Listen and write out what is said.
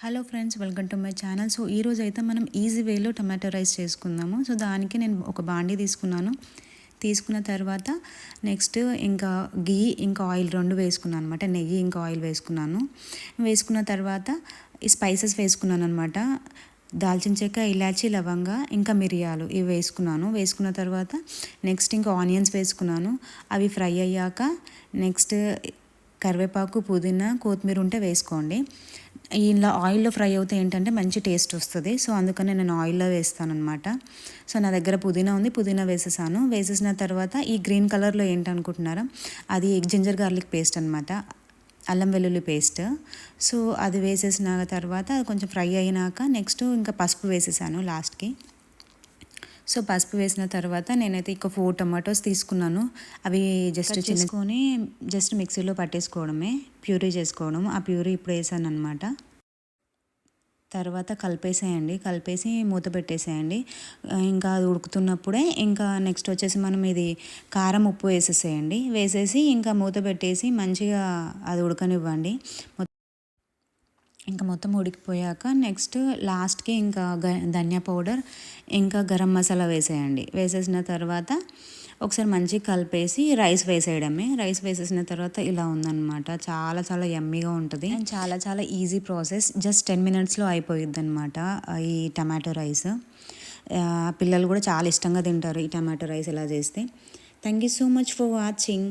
Hello friends, welcome to my channel. So ఈరోజు అయితే మనం ఈజీ వేలో టమాటో రైస్ చేసుకుందాము. సో దానికి నేను ఒక బాండీ తీసుకున్నాను. తీసుకున్న తర్వాత నెక్స్ట్ ఇంకా గీ ఇంకా ఆయిల్ రెండు వేసుకున్నాను అనమాట. నెయ్యి ఇంకా ఆయిల్ వేసుకున్నాను. వేసుకున్న తర్వాత ఈ స్పైసెస్ వేసుకున్నాను అనమాట. దాల్చిన చెక్క, ఇలాచి, లవంగ ఇంకా మిరియాలు ఇవి వేసుకున్నాను. వేసుకున్న తర్వాత నెక్స్ట్ ఇంకా ఆనియన్స్ వేసుకున్నాను. అవి ఫ్రై అయ్యాక నెక్స్ట్ కరివేపాకు, పుదీనా, కొత్తిమీర ఉంటే వేసుకోండి. ఇలా ఆయిల్లో ఫ్రై అవుతే ఏంటంటే మంచి టేస్ట్ వస్తుంది. సో అందుకని నేను ఆయిల్లో వేస్తాను అనమాట. సో నా దగ్గర పుదీనా ఉంది, పుదీనా వేసేసాను. వేసేసిన తర్వాత ఈ గ్రీన్ కలర్లో ఏంటనుకుంటున్నారా, అది జింజర్ గార్లిక్ పేస్ట్ అనమాట, అల్లం వెల్లుల్లి పేస్ట్. సో అది వేసేసిన తర్వాత అది కొంచెం ఫ్రై అయినాక నెక్స్ట్ ఇంకా పసుపు వేసేసాను లాస్ట్కి. సో పసుపు వేసిన తర్వాత నేనైతే ఇక 4 టమాటోస్ తీసుకున్నాను. అవి జస్ట్ చేసుకొని జస్ట్ మిక్సీలో పట్టేసుకోవడమే, ప్యూరీ చేసుకోవడం. ఆ ప్యూరీ ఇప్పుడు వేసాను అనమాట. తర్వాత కలిపేసేయండి, కలిపేసి మూత పెట్టేసేయండి. ఇంకా అది ఉడుకుతున్నప్పుడే ఇంకా నెక్స్ట్ వచ్చేసి మనం ఇది కారం, ఉప్పు వేసేసేయండి. వేసేసి ఇంకా మూత పెట్టేసి మంచిగా అది ఉడకనివ్వండి. ఇంకా మొత్తం ఉడికిపోయాక నెక్స్ట్ లాస్ట్కి ఇంకా ధనియా పౌడర్ ఇంకా గరం మసాలా వేసేయండి. వేసేసిన తర్వాత ఒకసారి మంచిగా కలిపేసి రైస్ వేసేయడమే. రైస్ వేసేసిన తర్వాత ఇలా ఉందన్నమాట. చాలా చాలా యమ్మీగా ఉంటుంది అండ్ చాలా చాలా ఈజీ ప్రాసెస్. జస్ట్ 10 మినిట్స్లో అయిపోయిద్ది అనమాట ఈ టమాటో రైస్. పిల్లలు కూడా చాలా ఇష్టంగా తింటారు ఈ టమాటో రైస్ ఎలా చేస్తే. Thank you so much for watching.